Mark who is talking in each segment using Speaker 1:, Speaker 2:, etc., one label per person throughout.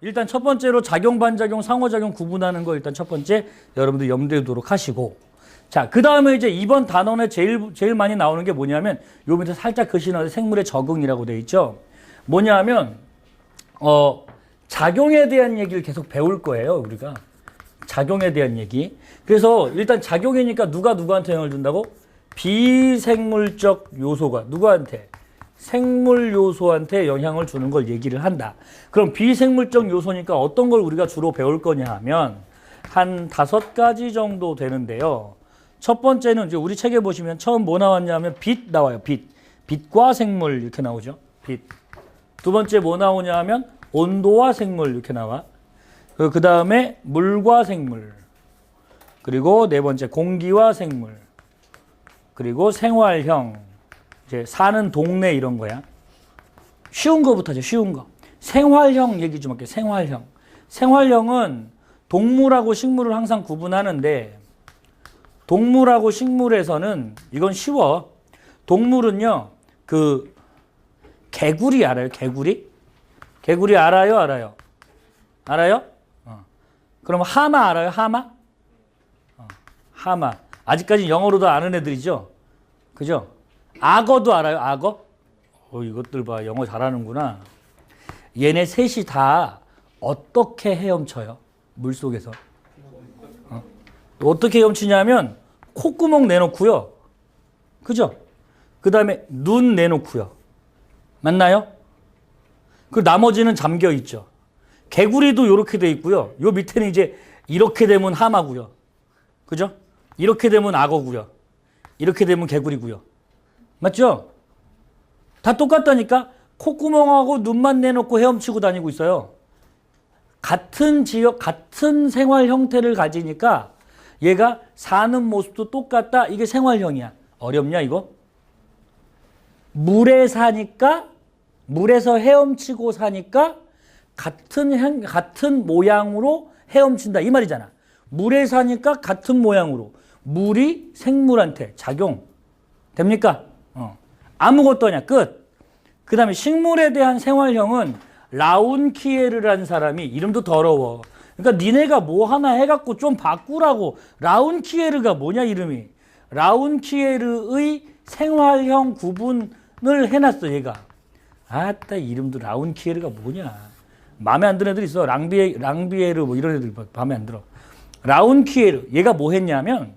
Speaker 1: 일단 첫 번째로 작용, 반작용, 상호작용 구분하는 거 일단 첫 번째 여러분들 염두에 두도록 하시고. 자, 그 다음에 이제 이번 단원에 제일 많이 나오는 게 뭐냐면 요 밑에 살짝 글씨나오는 생물의 적응이라고 되어 있죠. 뭐냐면, 작용에 대한 얘기를 계속 배울 거예요, 우리가. 작용에 대한 얘기. 그래서 일단 작용이니까 누가 누구한테 영향을 준다고? 비생물적 요소가 누구한테? 생물 요소한테 영향을 주는 걸 얘기를 한다. 그럼 비생물적 요소니까 어떤 걸 우리가 주로 배울 거냐 하면 한 5가지 정도 되는데요. 첫 번째는 이제 우리 책에 보시면 처음 뭐 나왔냐면 빛 나와요. 빛과 생물 이렇게 나오죠. 빛. 두 번째 뭐 나오냐 하면 온도와 생물 이렇게 나와. 그 다음에 물과 생물. 그리고 네 번째 공기와 생물. 그리고 생활형. 이제 사는 동네 이런 거야. 쉬운 거부터 하죠. 쉬운 거. 생활형 얘기 좀 할게요. 생활형. 생활형은 동물하고 식물을 항상 구분하는데 동물하고 식물에서는 이건 쉬워. 동물은요. 그 개구리 알아요? 개구리? 개구리 알아요? 알아요? 알아요? 그럼 하마 알아요? 하마? 하마. 아직까지 영어로도 아는 애들이죠? 그죠? 악어도 알아요? 악어? 이것들 봐. 영어 잘하는구나. 얘네 셋이 다 어떻게 헤엄쳐요? 물속에서. 어떻게 헤엄치냐면 콧구멍 내놓고요. 그죠? 그 다음에 눈 내놓고요. 맞나요? 그 나머지는 잠겨 있죠. 개구리도 이렇게 돼 있고요. 요 밑에는 이제 이렇게 되면 하마고요. 그죠? 이렇게 되면 악어고요. 이렇게 되면 개구리고요. 맞죠? 다 똑같다니까? 콧구멍하고 눈만 내놓고 헤엄치고 다니고 있어요. 같은 지역, 같은 생활 형태를 가지니까 얘가 사는 모습도 똑같다. 이게 생활형이야. 어렵냐 이거? 물에 사니까, 물에서 헤엄치고 사니까 같은 모양으로 헤엄친다. 이 말이잖아. 물에 사니까 같은 모양으로. 물이 생물한테 작용. 됩니까? 아무것도 아니야. 끝. 그 다음에 식물에 대한 생활형은 라운키에르라는 사람이 이름도 더러워. 그러니까 니네가 뭐 하나 해갖고 좀 바꾸라고. 라운키에르가 뭐냐 이름이. 라운키에르의 생활형 구분을 해놨어 얘가. 아따 이름도 라운키에르가 뭐냐. 마음에 안 드는 애들 있어. 랑비에르 뭐 이런 애들 마음에 안 들어. 라운키에르 얘가 뭐 했냐면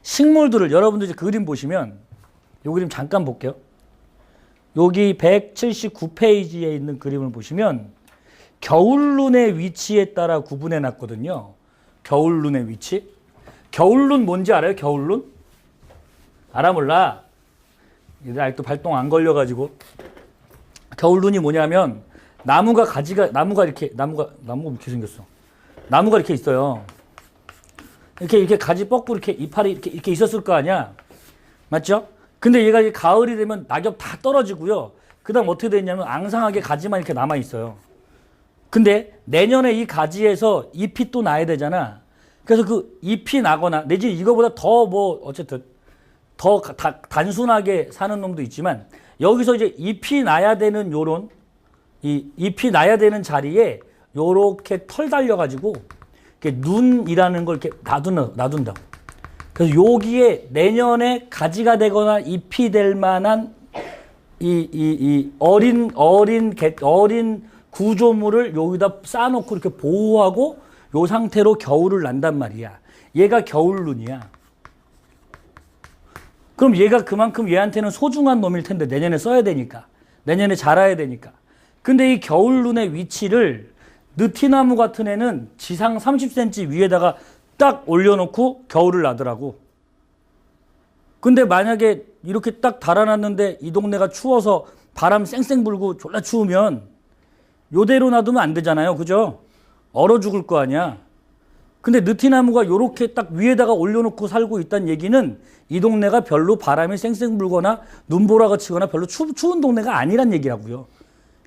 Speaker 1: 식물들을 여러분들 이제 그림 보시면 요 그림 잠깐 볼게요. 여기 179페이지에 있는 그림을 보시면 겨울눈의 위치에 따라 구분해 놨거든요. 겨울눈의 위치. 겨울눈 뭔지 알아요? 겨울눈? 알아 몰라? 얘들 아직도 발동 안 걸려가지고. 겨울눈이 뭐냐면 나무가 이렇게 생겼어. 나무가 이렇게 있어요. 이렇게 가지 뻗고 이렇게 이파리 이렇게 있었을 거 아니야? 맞죠? 근데 얘가 이제 가을이 되면 낙엽 다 떨어지고요. 그 다음 어떻게 되냐면 앙상하게 가지만 이렇게 남아있어요. 근데 내년에 이 가지에서 잎이 또 나야 되잖아. 그래서 그 잎이 나거나 내지 이거보다 더 뭐 어쨌든 더 단순하게 사는 놈도 있지만 여기서 이제 잎이 나야 되는 잎이 나야 되는 자리에 요렇게 털 달려가지고 이렇게 눈이라는 걸 이렇게 놔둔다고. 그래서 여기에 내년에 가지가 되거나 잎이 될 만한 이 어린 구조물을 여기다 쌓아놓고 이렇게 보호하고 요 상태로 겨울을 난단 말이야. 얘가 겨울눈이야. 그럼 얘가 그만큼 얘한테는 소중한 놈일 텐데 내년에 써야 되니까. 내년에 자라야 되니까. 근데 이 겨울눈의 위치를 느티나무 같은 애는 지상 30cm 위에다가 딱 올려놓고 겨울을 나더라고. 근데 만약에 이렇게 딱 달아놨는데 이 동네가 추워서 바람 쌩쌩 불고 졸라 추우면 요대로 놔두면 안 되잖아요. 그죠? 얼어 죽을 거 아니야. 근데 느티나무가 요렇게 딱 위에다가 올려놓고 살고 있다는 얘기는 이 동네가 별로 바람이 쌩쌩 불거나 눈보라가 치거나 별로 추운 동네가 아니란 얘기라고요.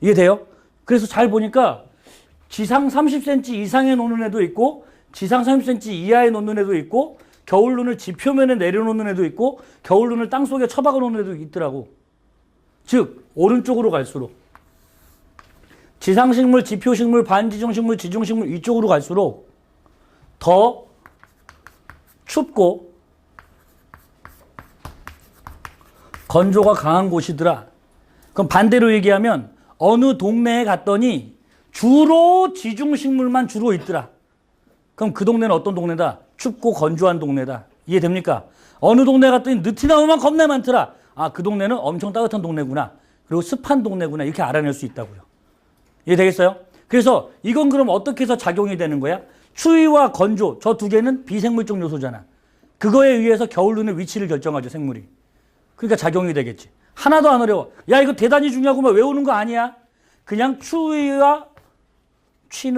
Speaker 1: 이해돼요? 그래서 잘 보니까 지상 30cm 이상에 놓는 애도 있고 지상 30cm 이하에 놓는 애도 있고 겨울눈을 지표면에 내려놓는 애도 있고 겨울눈을 땅속에 처박아 놓는 애도 있더라고. 즉 오른쪽으로 갈수록 지상식물, 지표식물, 반지중식물, 지중식물 이쪽으로 갈수록 더 춥고 건조가 강한 곳이더라. 그럼 반대로 얘기하면 어느 동네에 갔더니 주로 지중식물만 주로 있더라. 그럼 그 동네는 어떤 동네다? 춥고 건조한 동네다. 이해됩니까? 어느 동네 갔더니 느티나무만 겁나 많더라. 아, 그 동네는 엄청 따뜻한 동네구나. 그리고 습한 동네구나. 이렇게 알아낼 수 있다고요. 이해되겠어요? 그래서 이건 그럼 어떻게 해서 작용이 되는 거야? 추위와 건조, 저 두 개는 비생물적 요소잖아. 그거에 의해서 겨울눈의 위치를 결정하죠, 생물이. 그러니까 작용이 되겠지. 하나도 안 어려워. 야, 이거 대단히 중요하구만. 외우는 거 아니야. 그냥 추위는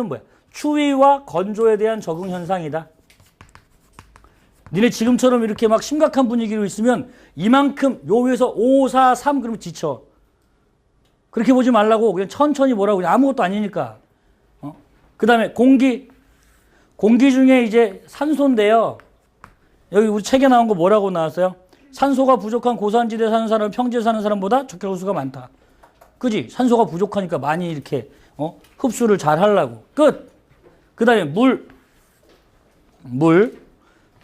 Speaker 1: 뭐야? 추위와 건조에 대한 적응 현상이다. 니네 지금처럼 이렇게 막 심각한 분위기로 있으면 이만큼 요 위에서 5, 4, 3 그러면 지쳐. 그렇게 보지 말라고. 그냥 천천히 보라고. 그냥 아무것도 아니니까. 그 다음에 공기 중에 이제 산소인데요. 여기 우리 책에 나온 거 뭐라고 나왔어요? 산소가 부족한 고산지대에 사는 사람은 평지에 사는 사람보다 적혈수가 많다. 그지? 산소가 부족하니까 많이 이렇게 흡수를 잘 하려고. 끝. 그 다음에 물.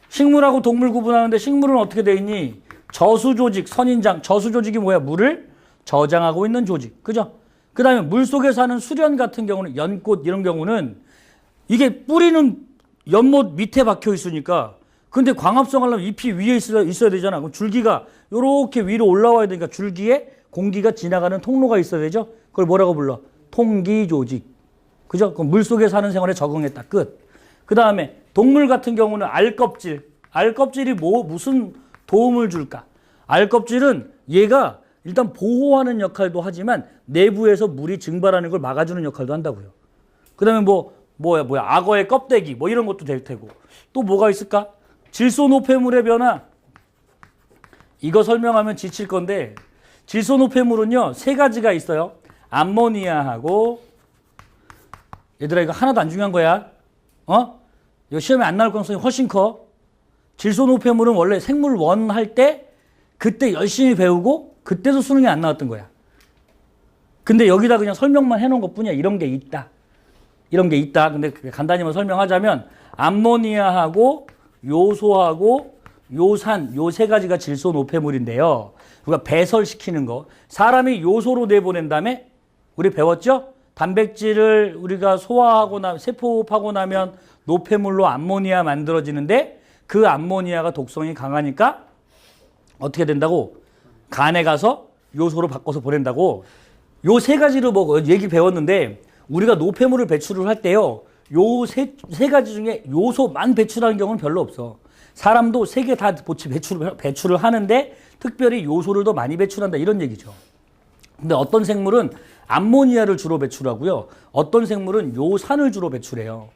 Speaker 1: 식물하고 동물 구분하는데 식물은 어떻게 돼 있니? 저수조직, 선인장. 저수조직이 뭐야? 물을 저장하고 있는 조직. 그죠? 그 다음에 물속에 사는 수련 같은 경우는 연꽃 이런 경우는 이게 뿌리는 연못 밑에 박혀 있으니까 근데 광합성 하려면 잎이 위에 있어야 되잖아. 그럼 줄기가 이렇게 위로 올라와야 되니까 줄기에 공기가 지나가는 통로가 있어야 되죠. 그걸 뭐라고 불러? 통기조직. 그죠? 그럼 물속에 사는 생활에 적응했다. 끝. 그 다음에 동물 같은 경우는 알껍질. 알껍질이 무슨 도움을 줄까? 알껍질은 얘가 일단 보호하는 역할도 하지만 내부에서 물이 증발하는 걸 막아주는 역할도 한다고요. 그 다음에 뭐야, 악어의 껍데기, 뭐 이런 것도 될 테고. 또 뭐가 있을까? 질소노폐물의 변화. 이거 설명하면 지칠 건데, 질소노폐물은요, 세 가지가 있어요. 암모니아하고, 얘들아, 이거 하나도 안 중요한 거야. 이거 시험에 안 나올 가능성이 훨씬 커. 질소노폐물은 원래 생물 1 할 때, 그때 열심히 배우고, 그때도 수능이 안 나왔던 거야. 근데 여기다 그냥 설명만 해놓은 것 뿐이야. 이런 게 있다. 근데 간단히만 설명하자면 암모니아하고 요소하고 요산 요 세 가지가 질소노폐물인데요. 우리가 배설시키는 거. 사람이 요소로 내보낸 다음에 우리 배웠죠? 단백질을 우리가 소화하고 세포호흡하고 나면 노폐물로 암모니아 만들어지는데 그 암모니아가 독성이 강하니까 어떻게 된다고? 간에 가서 요소로 바꿔서 보낸다고. 요 세 가지로 얘기 배웠는데 우리가 노폐물을 배출을 할 때요. 요 세 가지 중에 요소만 배출하는 경우는 별로 없어. 사람도 세 개 다 배출을 하는데 특별히 요소를 더 많이 배출한다 이런 얘기죠. 근데 어떤 생물은 암모니아를 주로 배출하고요. 어떤 생물은 요산을 주로 배출해요.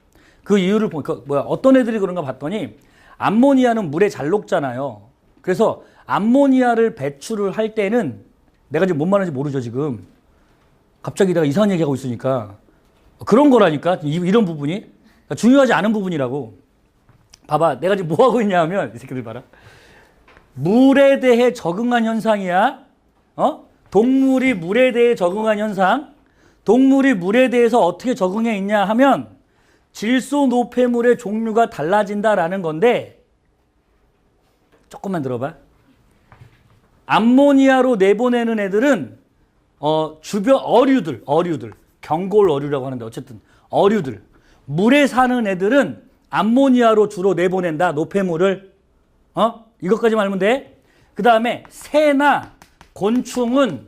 Speaker 1: 그 이유를 어떤 애들이 그런가 봤더니 암모니아는 물에 잘 녹잖아요. 그래서 암모니아를 배출을 할 때는 내가 지금 뭔 말하는지 모르죠 지금. 갑자기 내가 이상한 얘기하고 있으니까 그런 거라니까 이런 부분이 그러니까 중요하지 않은 부분이라고. 봐봐 내가 지금 뭐 하고 있냐 하면 이 새끼들 봐라. 물에 대해 적응한 현상이야. 동물이 물에 대해 적응한 현상. 동물이 물에 대해서 어떻게 적응해 있냐 하면 질소노폐물의 종류가 달라진다라는 건데 조금만 들어봐. 암모니아로 내보내는 애들은 주변 어류들 경골 어류라고 하는데 어쨌든 어류들 물에 사는 애들은 암모니아로 주로 내보낸다 노폐물을. 이것까지만 알면 돼. 그 다음에 새나 곤충은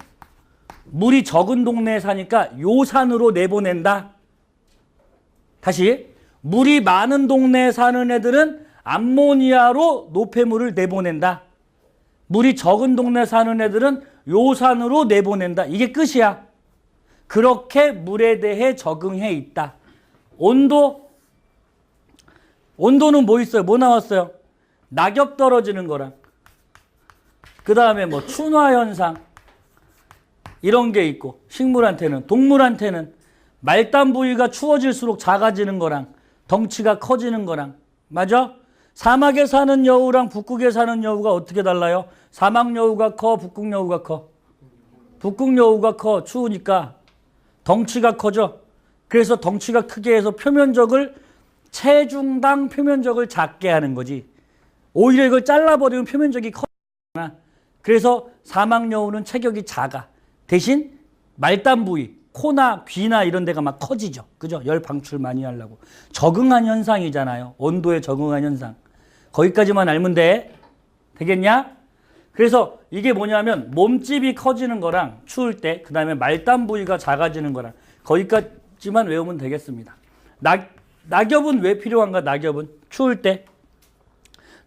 Speaker 1: 물이 적은 동네에 사니까 요산으로 내보낸다. 다시 물이 많은 동네에 사는 애들은 암모니아로 노폐물을 내보낸다. 물이 적은 동네에 사는 애들은 요산으로 내보낸다. 이게 끝이야. 그렇게 물에 대해 적응해 있다. 온도는 뭐 있어요? 뭐 나왔어요? 낙엽 떨어지는 거랑 그 다음에 춘화 현상 이런 게 있고 식물한테는 동물한테는 말단 부위가 추워질수록 작아지는 거랑 덩치가 커지는 거랑 맞아? 사막에 사는 여우랑 북극에 사는 여우가 어떻게 달라요? 사막 여우가 커? 북극 여우가 커? 북극 여우가 커. 추우니까. 덩치가 커져. 그래서 덩치가 크게 해서 표면적을 체중당 표면적을 작게 하는 거지. 오히려 이걸 잘라버리면 표면적이 커지잖아. 그래서 사막여우는 체격이 작아. 대신 말단 부위, 코나 귀나 이런 데가 막 커지죠. 그죠? 열 방출 많이 하려고. 적응한 현상이잖아요. 온도에 적응한 현상. 거기까지만 알면 돼. 되겠냐? 그래서 이게 뭐냐면 몸집이 커지는 거랑 추울 때, 그 다음에 말단 부위가 작아지는 거랑 거기까지만 외우면 되겠습니다. 낙엽은 왜 필요한가? 낙엽은 추울 때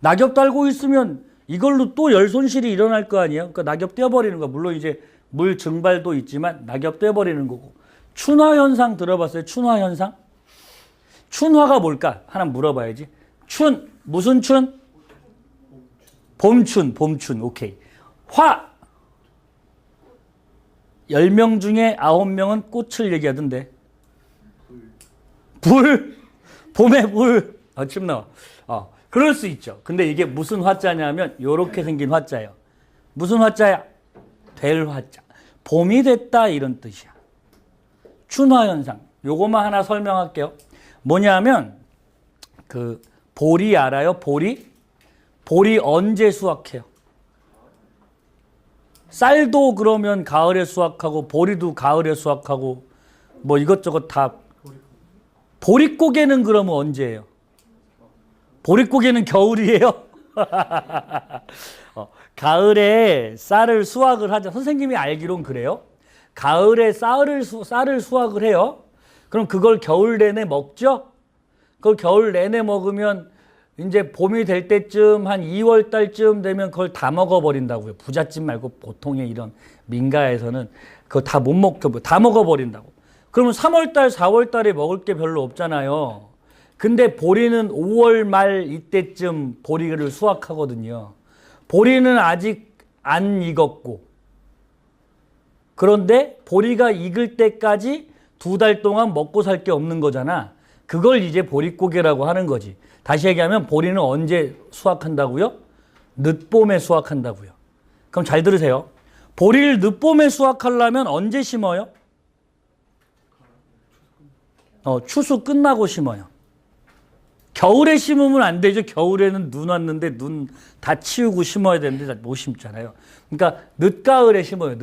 Speaker 1: 낙엽 달고 있으면 이걸로 또 열 손실이 일어날 거 아니에요. 그러니까 낙엽 떼어버리는 거. 물론 이제 물 증발도 있지만 낙엽 떼어버리는 거고. 춘화 현상 들어봤어요? 춘화 현상? 춘화가 뭘까? 하나 물어봐야지. 무슨 춘? 봄춘. 오케이. 화. 10명 중에 9명은 꽃을 얘기하던데. 불. 봄에 불. 침 나와. 그럴 수 있죠. 근데 이게 무슨 화자냐면 요렇게 생긴 화자예요. 무슨 화자야? 될 화자. 봄이 됐다 이런 뜻이야. 춘화현상. 요거만 하나 설명할게요. 뭐냐면 그 보리 알아요? 보리 언제 수확해요? 쌀도 그러면 가을에 수확하고 보리도 가을에 수확하고 뭐 이것저것 다. 보릿고개는 그러면 언제예요? 보릿고개는 겨울이에요? 가을에 쌀을 수확을 하죠. 선생님이 알기론 그래요. 가을에 쌀을 수확을 해요. 그럼 그걸 겨울 내내 먹죠? 그걸 겨울 내내 먹으면 이제 봄이 될 때쯤 한 2월 달쯤 되면 그걸 다 먹어버린다고요. 부잣집 말고 보통의 이런 민가에서는 그거 다 못 먹고 다 먹어버린다고. 그러면 3월 달, 4월 달에 먹을 게 별로 없잖아요. 근데 보리는 5월 말 이때쯤 보리를 수확하거든요. 보리는 아직 안 익었고. 그런데 보리가 익을 때까지 2달 동안 먹고 살 게 없는 거잖아. 그걸 이제 보릿고개라고 하는 거지. 다시 얘기하면 보리는 언제 수확한다고요? 늦봄에 수확한다고요. 그럼 잘 들으세요. 보리를 늦봄에 수확하려면 언제 심어요? 추수 끝나고 심어요. 겨울에 심으면 안 되죠. 겨울에는 눈 왔는데 눈 다 치우고 심어야 되는데 못 심잖아요. 그러니까 늦가을에 심어요.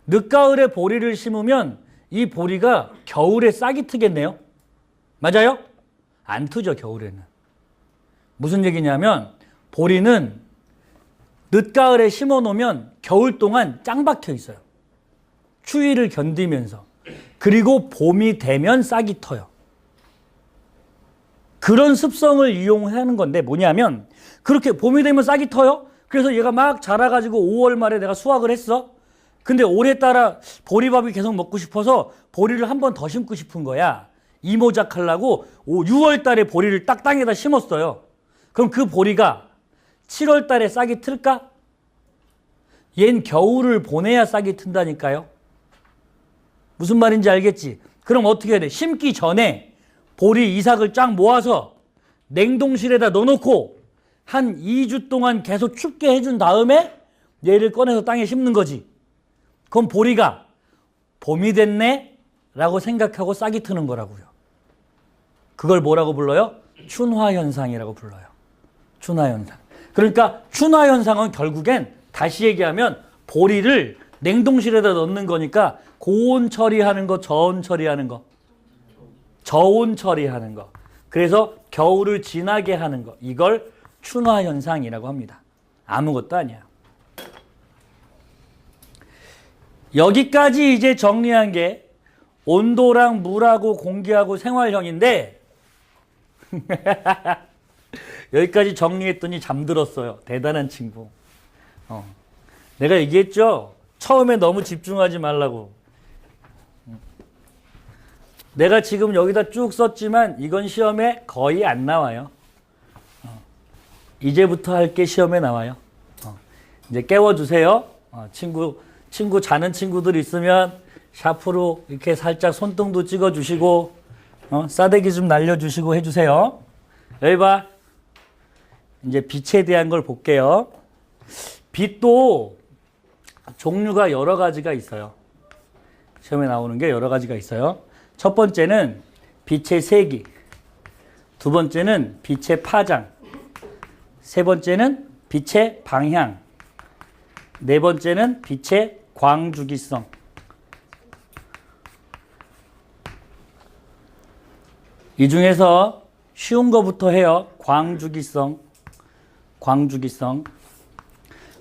Speaker 1: 늦가을에 보리를 심으면 이 보리가 겨울에 싹이 트겠네요. 맞아요? 안 트죠. 겨울에는. 무슨 얘기냐면 보리는 늦가을에 심어 놓으면 겨울 동안 짱 박혀 있어요. 추위를 견디면서. 그리고 봄이 되면 싹이 터요. 그런 습성을 이용하는 건데 뭐냐면 그렇게 봄이 되면 싹이 터요. 그래서 얘가 막 자라가지고 5월 말에 내가 수확을 했어. 근데 올해따라 보리밥이 계속 먹고 싶어서 보리를 한 번 더 심고 싶은 거야. 이모작 하려고 6월 달에 보리를 딱 땅에다 심었어요. 그럼 그 보리가 7월 달에 싹이 틀까? 얜 겨울을 보내야 싹이 튼다니까요. 무슨 말인지 알겠지? 그럼 어떻게 해야 돼? 심기 전에 보리 이삭을 쫙 모아서 냉동실에다 넣어놓고 한 2주 동안 계속 춥게 해준 다음에 얘를 꺼내서 땅에 심는 거지. 그럼 보리가 봄이 됐네? 라고 생각하고 싹이 트는 거라고요. 그걸 뭐라고 불러요? 춘화현상이라고 불러요. 춘화현상. 그러니까 춘화현상은 결국엔 다시 얘기하면 보리를 냉동실에다 넣는 거니까 고온 처리하는 거, 저온 처리하는 거. 저온 처리하는 거. 그래서 겨울을 지나게 하는 거. 이걸 춘화현상이라고 합니다. 아무것도 아니야. 여기까지 이제 정리한 게 온도랑 물하고 공기하고 생활형인데 여기까지 정리했더니 잠들었어요. 대단한 친구. 내가 얘기했죠? 처음에 너무 집중하지 말라고. 내가 지금 여기다 쭉 썼지만 이건 시험에 거의 안 나와요. 이제부터 할 게 시험에 나와요. 이제 깨워주세요. 친구 자는 친구들 있으면 샤프로 이렇게 살짝 손등도 찍어주시고 싸대기 좀 날려주시고 해주세요. 여기 봐. 이제 빛에 대한 걸 볼게요. 빛도 종류가 여러 가지가 있어요. 시험에 나오는 게 여러 가지가 있어요. 첫 번째는 빛의 세기, 두 번째는 빛의 파장, 세 번째는 빛의 방향, 네 번째는 빛의 광주기성. 이 중에서 쉬운 거부터 해요. 광주기성.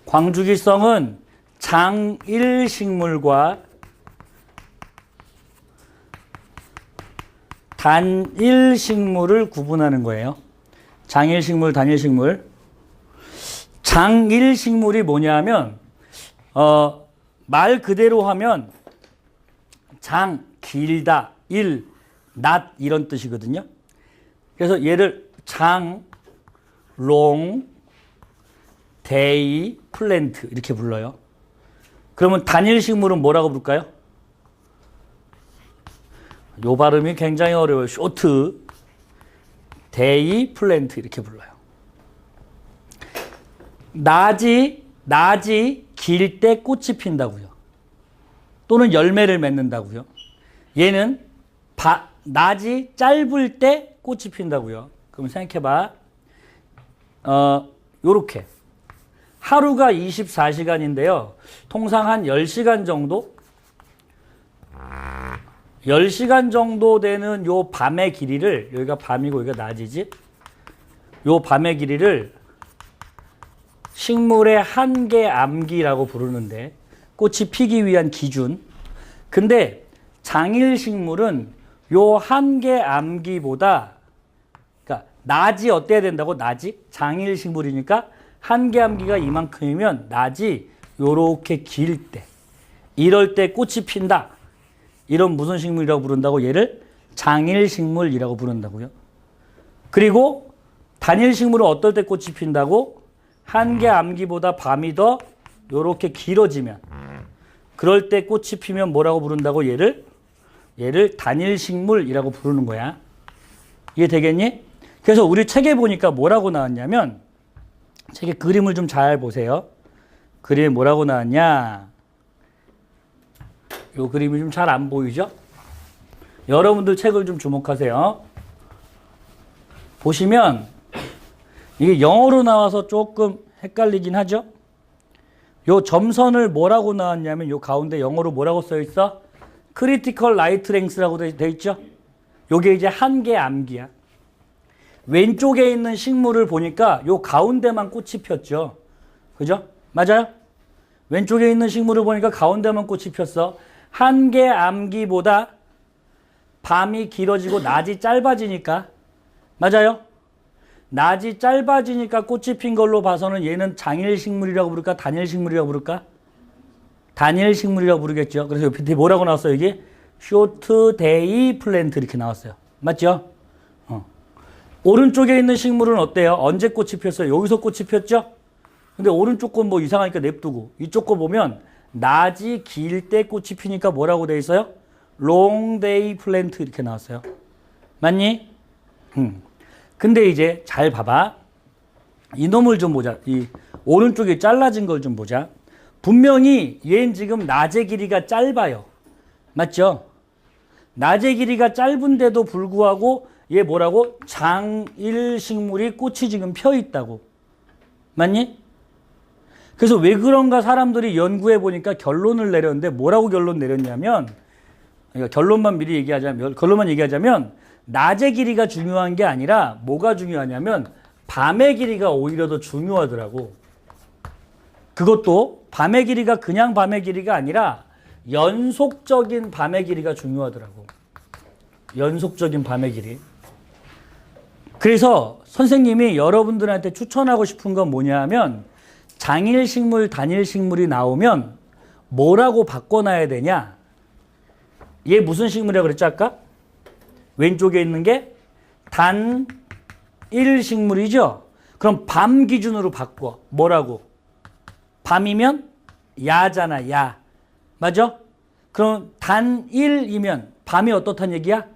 Speaker 1: 광주기성은 장일식물과 단일식물을 구분하는 거예요. 장일식물, 단일식물. 장일식물이 뭐냐면 말 그대로 하면 장, 길다, 일, 낮 이런 뜻이거든요. 그래서 얘를 장, 롱, 데이, 플랜트 이렇게 불러요. 그러면 단일식물은 뭐라고 부를까요? 요 발음이 굉장히 어려워요. 쇼트, 데이, 플랜트 이렇게 불러요. 낮이 길 때 꽃이 핀다고요. 또는 열매를 맺는다고요. 얘는 낮이 짧을 때 꽃이 핀다고요. 그럼 생각해봐. 요렇게 하루가 24시간인데요. 통상 한 10시간 정도? 10시간 정도 되는 요 밤의 길이를, 여기가 밤이고 여기가 낮이지? 요 밤의 길이를 식물의 한계 암기라고 부르는데, 꽃이 피기 위한 기준. 근데 장일식물은 요 한계 암기보다, 그러니까 낮이 어때야 된다고? 낮이? 장일식물이니까 한계 암기가 이만큼이면 낮이 요렇게 길 때, 이럴 때 꽃이 핀다. 이런 무슨 식물이라고 부른다고? 얘를 장일식물이라고 부른다고요. 그리고 단일식물은 어떨 때 꽃이 핀다고? 한계 암기보다 밤이 더 요렇게 길어지면, 그럴 때 꽃이 피면 뭐라고 부른다고? 얘를 단일식물이라고 부르는 거야. 이해 되겠니? 그래서 우리 책에 보니까 뭐라고 나왔냐면, 책에 그림을 좀 잘 보세요. 그림에 뭐라고 나왔냐? 요 그림이 좀 잘 안 보이죠? 여러분들 책을 좀 주목하세요. 보시면 이게 영어로 나와서 조금 헷갈리긴 하죠? 요 점선을 뭐라고 나왔냐면, 요 가운데 영어로 뭐라고 써 있어? 크리티컬 라이트 랭스라고 돼 있죠? 요게 이제 한계 암기야. 왼쪽에 있는 식물을 보니까 요 가운데만 꽃이 폈죠. 그죠? 맞아요? 왼쪽에 있는 식물을 보니까 가운데만 꽃이 폈어. 한계 암기보다 밤이 길어지고 낮이 짧아지니까. 맞아요? 낮이 짧아지니까 꽃이 핀 걸로 봐서는 얘는 장일식물이라고 부를까? 단일식물이라고 부를까? 단일식물이라고 부르겠죠. 그래서 옆에 뭐라고 나왔어요? 여기 쇼트 데이 플랜트 이렇게 나왔어요. 맞죠? 오른쪽에 있는 식물은 어때요? 언제 꽃이 폈어요? 여기서 꽃이 폈죠? 근데 오른쪽 건 뭐 이상하니까 냅두고, 이쪽 거 보면 낮이 길 때 꽃이 피니까 뭐라고 돼 있어요? 롱 데이 플랜트 이렇게 나왔어요. 맞니? 근데 이제 잘 봐봐. 이놈을 좀 보자. 이 오른쪽에 잘라진 걸 좀 보자. 분명히 얘는 지금 낮의 길이가 짧아요. 맞죠? 낮의 길이가 짧은데도 불구하고 얘 뭐라고? 장일식물이 꽃이 지금 펴 있다고. 맞니? 그래서 왜 그런가 사람들이 연구해 보니까 결론을 내렸는데, 뭐라고 결론 내렸냐면, 그러니까 결론만 얘기하자면 낮의 길이가 중요한 게 아니라 뭐가 중요하냐면 밤의 길이가 오히려 더 중요하더라고. 그것도 밤의 길이가 그냥 밤의 길이가 아니라 연속적인 밤의 길이가 중요하더라고. 연속적인 밤의 길이. 그래서 선생님이 여러분들한테 추천하고 싶은 건 뭐냐면, 장일식물, 단일식물이 나오면 뭐라고 바꿔놔야 되냐? 얘 무슨 식물이라고 그랬죠 아까? 왼쪽에 있는 게 단일식물이죠? 그럼 밤 기준으로 바꿔. 뭐라고? 밤이면 야잖아, 야. 맞아? 그럼 단일이면 밤이 어떻단 얘기야?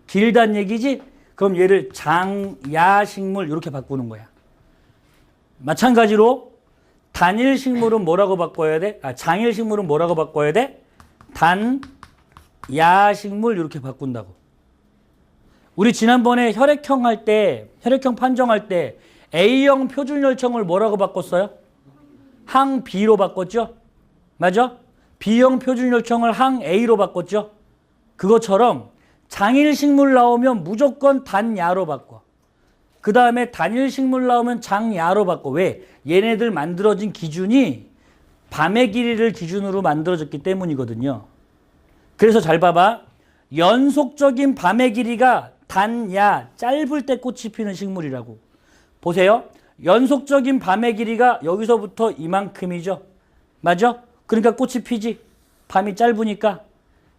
Speaker 1: 길단 얘기지? 그럼 얘를 장야식물 이렇게 바꾸는 거야. 마찬가지로 단일식물은 뭐라고 바꿔야 돼? 장일식물은 뭐라고 바꿔야 돼? 야식물 이렇게 바꾼다고. 우리 지난번에 혈액형 할 때, 혈액형 판정할 때 A형 표준혈청을 뭐라고 바꿨어요? 항 B로 바꿨죠? 맞아? B형 표준혈청을 항 A로 바꿨죠? 그것처럼 장일 식물 나오면 무조건 단야로 바꿔. 그 다음에 단일 식물 나오면 장야로 바꿔. 왜? 얘네들 만들어진 기준이 밤의 길이를 기준으로 만들어졌기 때문이거든요. 그래서 잘 봐봐. 연속적인 밤의 길이가 단야, 짧을 때 꽃이 피는 식물이라고. 보세요. 연속적인 밤의 길이가 여기서부터 이만큼이죠. 맞아? 그러니까 꽃이 피지. 밤이 짧으니까.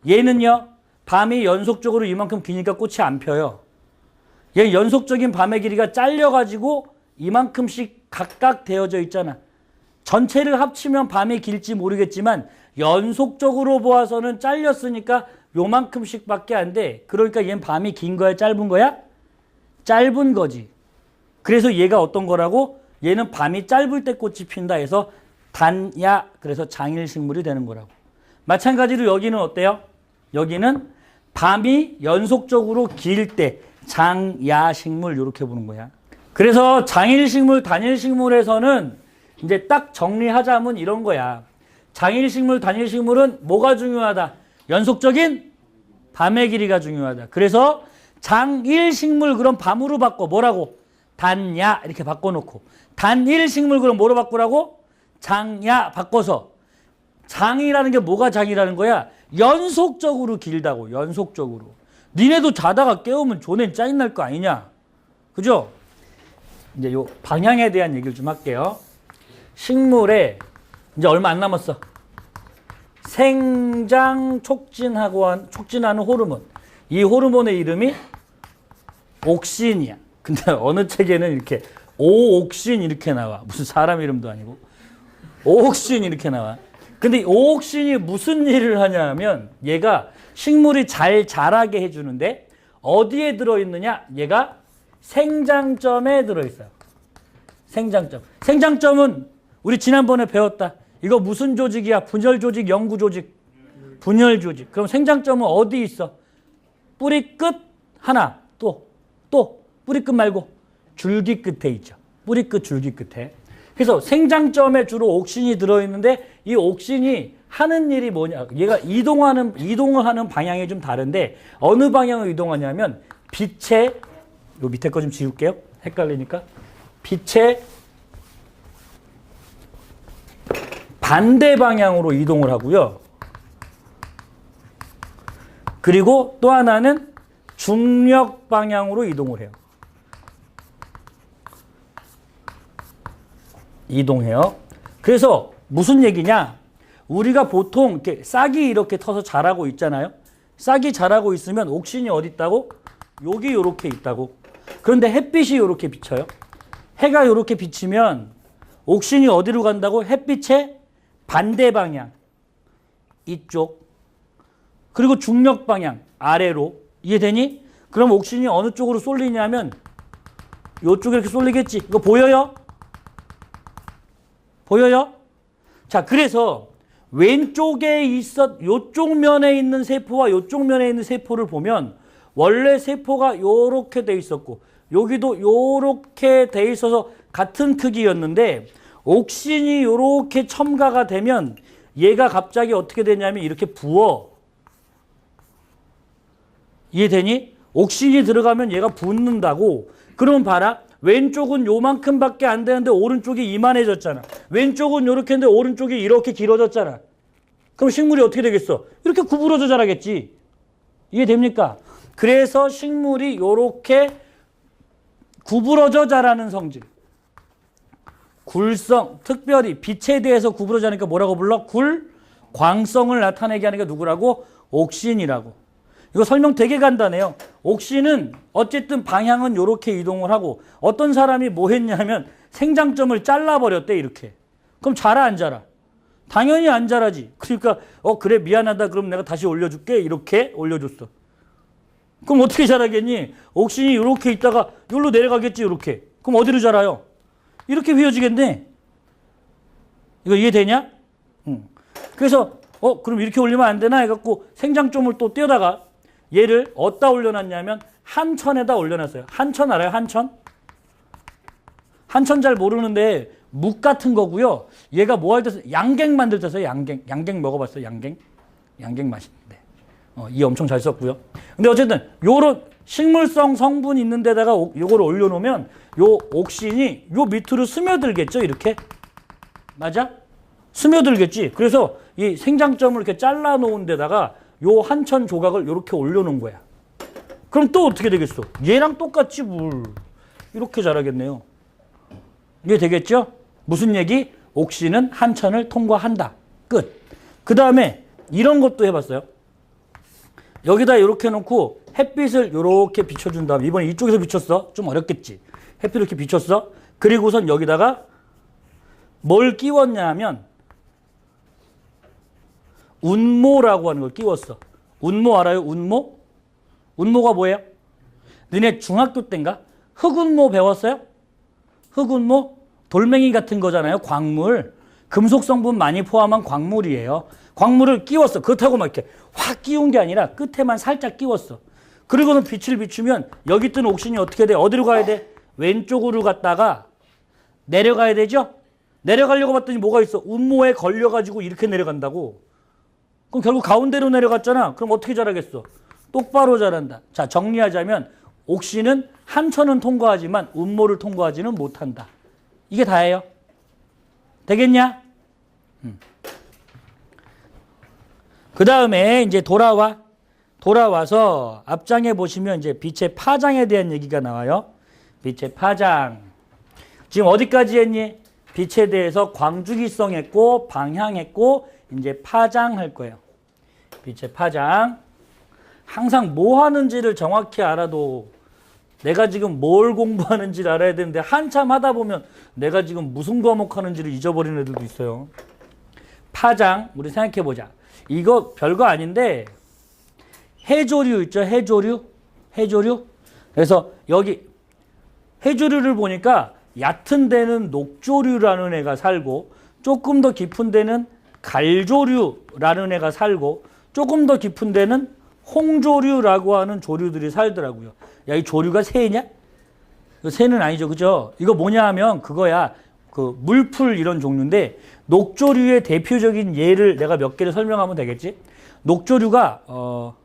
Speaker 1: 얘는요. 밤이 연속적으로 이만큼 기니까 꽃이 안 펴요. 얘 연속적인 밤의 길이가 잘려가지고 이만큼씩 각각 되어져 있잖아. 전체를 합치면 밤이 길지 모르겠지만 연속적으로 보아서는 잘렸으니까 요만큼씩 밖에 안 돼. 그러니까 얘는 밤이 긴 거야, 짧은 거야? 짧은 거지. 그래서 얘가 어떤 거라고? 얘는 밤이 짧을 때 꽃이 핀다 해서 단야, 그래서 장일식물이 되는 거라고. 마찬가지로 여기는 어때요? 여기는 밤이 연속적으로 길 때 장야식물 이렇게 보는 거야. 그래서 장일식물, 단일식물에서는 이제 딱 정리하자면 이런 거야. 장일식물, 단일식물은 뭐가 중요하다? 연속적인 밤의 길이가 중요하다. 그래서 장일식물 그럼 밤으로 바꿔. 뭐라고? 단야 이렇게 바꿔놓고. 단일식물 그럼 뭐로 바꾸라고? 장야 바꿔서. 장이라는 게 뭐가 장이라는 거야? 연속적으로 길다고. 연속적으로. 니네도 자다가 깨우면 존엔 짜증날 거 아니냐? 그죠? 이제 요 방향에 대한 얘기를 좀 할게요. 식물에 이제 얼마 안 남았어. 생장 촉진하는 호르몬. 이 호르몬의 이름이 옥신이야. 근데 어느 책에는 이렇게 오옥신 이렇게 나와. 무슨 사람 이름도 아니고. 오옥신 이렇게 나와. 근데 오옥신이 무슨 일을 하냐면 얘가 식물이 잘 자라게 해주는데 어디에 들어있느냐? 얘가 생장점에 들어있어요. 생장점. 생장점은 우리 지난번에 배웠다. 이거 무슨 조직이야? 분열 조직, 영구 조직. 분열 조직. 그럼 생장점은 어디 있어? 뿌리 끝 하나. 또 뿌리 끝 말고 줄기 끝에 있죠. 뿌리 끝, 줄기 끝에. 그래서 생장점에 주로 옥신이 들어있는데 이 옥신이 하는 일이 뭐냐. 얘가 이동을 하는 방향이 좀 다른데 어느 방향으로 이동하냐면 빛의, 요 밑에 거 좀 지울게요. 헷갈리니까. 빛의 반대 방향으로 이동을 하고요. 그리고 또 하나는 중력 방향으로 이동을 해요. 이동해요. 그래서 무슨 얘기냐? 우리가 보통 이렇게 싹이 이렇게 터서 자라고 있잖아요. 싹이 자라고 있으면 옥신이 어디 있다고? 여기 이렇게 있다고. 그런데 햇빛이 이렇게 비쳐요. 해가 이렇게 비치면 옥신이 어디로 간다고? 햇빛의 반대 방향. 이쪽. 그리고 중력 방향. 아래로. 이해되니? 그럼 옥신이 어느 쪽으로 쏠리냐면 이쪽에 이렇게 쏠리겠지. 이거 보여요? 보여요? 자, 그래서 왼쪽에 요쪽 면에 있는 세포와 요쪽 면에 있는 세포를 보면 원래 세포가 요렇게 돼 있었고 여기도 요렇게 돼 있어서 같은 크기였는데 옥신이 요렇게 첨가가 되면 얘가 갑자기 어떻게 되냐면 이렇게 부어. 이해되니? 옥신이 들어가면 얘가 붓는다고. 그러면 봐라. 왼쪽은 요만큼밖에 안 되는데 오른쪽이 이만해졌잖아. 왼쪽은 요렇게 했는데 오른쪽이 이렇게 길어졌잖아. 그럼 식물이 어떻게 되겠어? 이렇게 구부러져 자라겠지. 이해됩니까? 그래서 식물이 요렇게 구부러져 자라는 성질. 굴성, 특별히 빛에 대해서 구부러져 자니까 뭐라고 불러? 굴광성을 나타내게 하는 게 누구라고? 옥신이라고. 이거 설명 되게 간단해요. 옥신은 어쨌든 방향은 이렇게 이동을 하고 어떤 사람이 뭐 했냐면 생장점을 잘라버렸대 이렇게. 그럼 자라 안 자라? 당연히 안 자라지. 그러니까 그래 미안하다 그럼 내가 다시 올려줄게 이렇게 올려줬어. 그럼 어떻게 자라겠니? 옥신이 이렇게 있다가 여기로 내려가겠지 이렇게. 그럼 어디로 자라요? 이렇게 휘어지겠네. 이거 이해되냐? 그래서 그럼 이렇게 올리면 안 되나 해갖고 생장점을 또 떼다가 얘를 어디다 올려놨냐면 한천에다 올려놨어요. 한천 알아요? 한천? 한천 잘 모르는데 묵 같은 거고요. 얘가 뭐 할 때 써요? 양갱 만들 때 써요. 양갱 먹어봤어요? 양갱 맛있는데. 이 엄청 잘 썼고요. 근데 어쨌든 요런 식물성 성분 있는 데다가 요거를 올려놓으면 요 옥신이 요 밑으로 스며들겠죠. 이렇게. 맞아? 스며들겠지. 그래서 이 생장점을 이렇게 잘라 놓은 데다가 요 한천 조각을 이렇게 올려놓은 거야. 그럼 또 어떻게 되겠어? 얘랑 똑같지 뭘. 이렇게 자라겠네요. 이게 되겠죠? 무슨 얘기? 옥신은 한천을 통과한다. 끝. 그 다음에 이런 것도 해봤어요. 여기다 이렇게 놓고 햇빛을 이렇게 비춰준 다음에 이번에 이쪽에서 비췄어. 좀 어렵겠지. 햇빛을 이렇게 비췄어. 그리고선 여기다가 뭘 끼웠냐 하면 운모라고 하는 걸 끼웠어. 운모 알아요? 운모? 운모가 뭐예요? 너네 중학교 때인가? 흑운모 배웠어요? 흑운모? 돌멩이 같은 거잖아요. 광물. 금속 성분 많이 포함한 광물이에요. 광물을 끼웠어. 그렇다고 막 이렇게 확 끼운 게 아니라 끝에만 살짝 끼웠어. 그리고는 빛을 비추면 여기 뜬 옥신이 어떻게 돼? 어디로 가야 돼? 왼쪽으로 갔다가 내려가야 되죠? 내려가려고 봤더니 뭐가 있어? 운모에 걸려가지고 이렇게 내려간다고. 그럼 결국 가운데로 내려갔잖아. 그럼 어떻게 자라겠어? 똑바로 자란다. 자, 정리하자면 옥신은 한천은 통과하지만 운모를 통과하지는 못한다. 이게 다예요. 되겠냐? 그 다음에 이제 돌아와서 앞장에 보시면 이제 빛의 파장에 대한 얘기가 나와요. 빛의 파장. 지금 어디까지 했니? 빛에 대해서 광주기성 했고, 방향했고, 이제 파장할 거예요. 빛의 파장. 항상 뭐 하는지를 정확히 알아도 내가 지금 뭘 공부하는지를 알아야 되는데 한참 하다 보면 내가 지금 무슨 과목 하는지를 잊어버리는 애들도 있어요. 파장, 우리 생각해 보자. 이거 별거 아닌데 해조류 있죠? 해조류. 그래서 여기 해조류를 보니까 얕은 데는 녹조류라는 애가 살고 조금 더 깊은 데는 갈조류라는 애가 살고 조금 더 깊은 데는 홍조류라고 하는 조류들이 살더라고요. 야, 이 조류가 새냐? 새는 아니죠. 그죠? 이거 뭐냐 하면 그거야. 그 물풀 이런 종류인데 녹조류의 대표적인 예를 내가 몇 개를 설명하면 되겠지? 녹조류가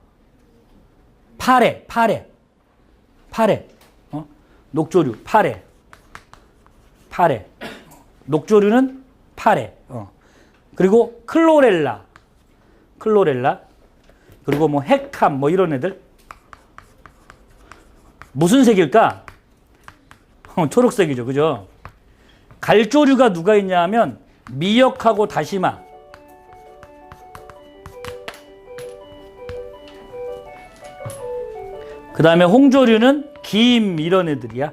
Speaker 1: 파래. 녹조류 파래. 녹조류는 파래. 그리고 클로렐라. 그리고 뭐 핵함 뭐 이런 애들. 무슨 색일까? 초록색이죠. 그죠? 갈조류가 누가 있냐 하면 미역하고 다시마. 그 다음에 홍조류는 김 이런 애들이야.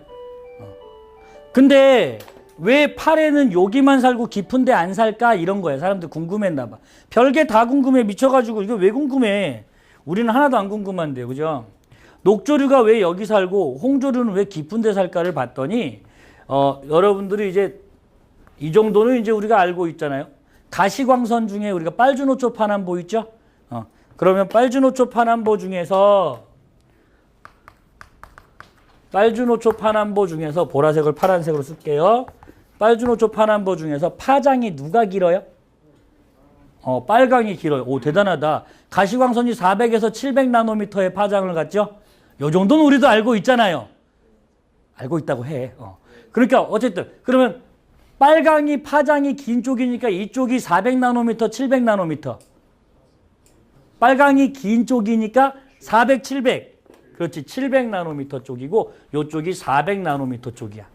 Speaker 1: 근데 왜 파래는 여기만 살고 깊은데 안 살까? 이런 거야. 사람들 궁금했나 봐. 별게 다 궁금해. 미쳐가지고 이거 왜 궁금해? 우리는 하나도 안 궁금한데요. 그죠? 녹조류가 왜 여기 살고 홍조류는 왜 깊은 데 살까를 봤더니 여러분들이 이제 이 정도는 이제 우리가 알고 있잖아요. 가시광선 중에 우리가 빨주노초 파남보 있죠? 그러면 빨주노초 파남보 중에서 보라색을 파란색으로 쓸게요. 빨주노초 파남보 중에서 파장이 누가 길어요? 빨강이 길어요. 오, 대단하다. 가시광선이 400에서 700나노미터의 파장을 갖죠? 요 정도는 우리도 알고 있잖아요. 알고 있다고 해. 그러니까 어쨌든 그러면 빨강이 파장이 긴 쪽이니까 이쪽이 400나노미터, 700나노미터. 빨강이 긴 쪽이니까 400, 700. 그렇지. 700나노미터 쪽이고 이쪽이 400나노미터 쪽이야.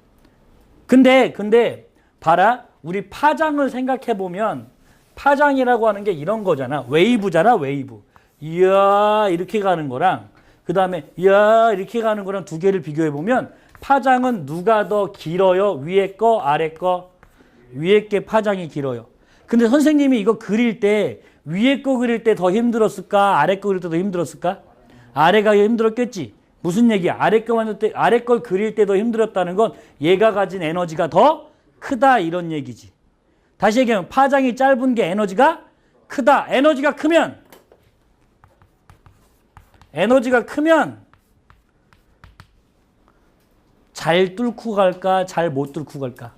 Speaker 1: 근데 봐라. 우리 파장을 생각해 보면 파장이라고 하는 게 이런 거잖아. 웨이브잖아. 웨이브. 이야 이렇게 가는 거랑 그 다음에 이야 이렇게 가는 거랑 두 개를 비교해 보면 파장은 누가 더 길어요? 위에 거 아래 거? 위에 게 파장이 길어요. 근데 선생님이 이거 그릴 때 위에 거 그릴 때 더 힘들었을까? 아래 거 그릴 때 더 힘들었을까? 아래가 힘들었겠지. 무슨 얘기야? 아래 걸 그릴 때 더 힘들었다는 건 얘가 가진 에너지가 더 크다 이런 얘기지. 다시 얘기하면 파장이 짧은 게 에너지가 크다. 에너지가 크면 잘 뚫고 갈까? 잘 못 뚫고 갈까?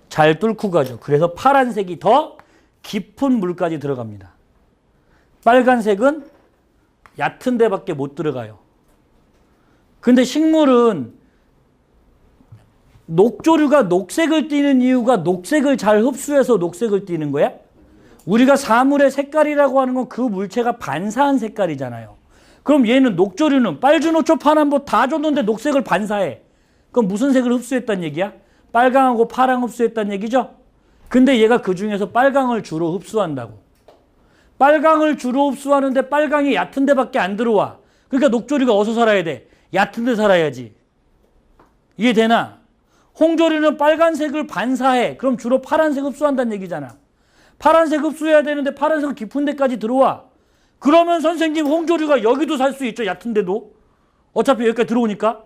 Speaker 1: 잘 뚫고 가죠. 그래서 파란색이 더 깊은 물까지 들어갑니다. 빨간색은 얕은 데밖에 못 들어가요. 근데 식물은 녹조류가 녹색을 띠는 이유가 녹색을 잘 흡수해서 녹색을 띠는 거야? 우리가 사물의 색깔이라고 하는 건 그 물체가 반사한 색깔이잖아요. 그럼 얘는 녹조류는 빨주노초 파남보 다 줬는데 녹색을 반사해. 그럼 무슨 색을 흡수했단 얘기야? 빨강하고 파랑 흡수했단 얘기죠? 근데 얘가 그 중에서 빨강을 주로 흡수한다고. 빨강을 주로 흡수하는데 빨강이 얕은 데밖에 안 들어와. 그러니까 녹조류가 어디서 살아야 돼? 얕은 데 살아야지. 이해되나? 홍조류는 빨간색을 반사해. 그럼 주로 파란색 흡수한다는 얘기잖아. 파란색 흡수해야 되는데 파란색은 깊은 데까지 들어와. 그러면 선생님 홍조류가 여기도 살 수 있죠. 얕은 데도. 어차피 여기까지 들어오니까.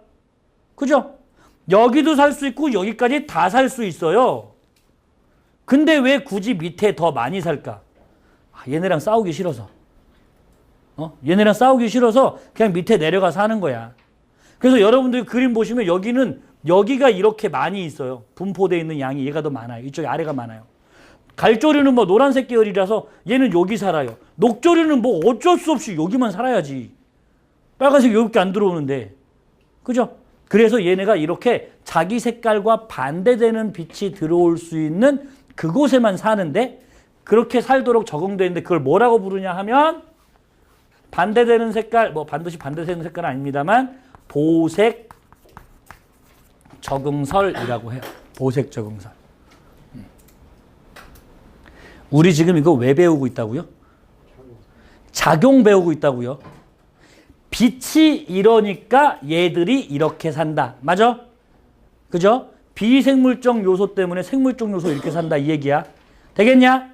Speaker 1: 그죠? 여기도 살 수 있고 여기까지 다 살 수 있어요. 근데 왜 굳이 밑에 더 많이 살까? 얘네랑 싸우기 싫어서. 얘네랑 싸우기 싫어서 그냥 밑에 내려가 사는 거야. 그래서 여러분들이 그림 보시면 여기가 이렇게 많이 있어요. 분포되어 있는 양이 얘가 더 많아요. 이쪽에 아래가 많아요. 갈조류는 뭐 노란색 계열이라서 얘는 여기 살아요. 녹조류는 뭐 어쩔 수 없이 여기만 살아야지. 빨간색이 여기밖에 안 들어오는데. 그죠? 그래서 얘네가 이렇게 자기 색깔과 반대되는 빛이 들어올 수 있는 그곳에만 사는데 그렇게 살도록 적응되어 있는데 그걸 뭐라고 부르냐 하면 반대되는 색깔, 뭐 반드시 반대되는 색깔은 아닙니다만 보색 적응설이라고 해요. 보색 적응설. 우리 지금 이거 왜 배우고 있다고요? 작용 배우고 있다고요. 빛이 이러니까 얘들이 이렇게 산다. 맞아? 그죠? 비생물적 요소 때문에 생물적 요소 이렇게 산다 이 얘기야. 되겠냐?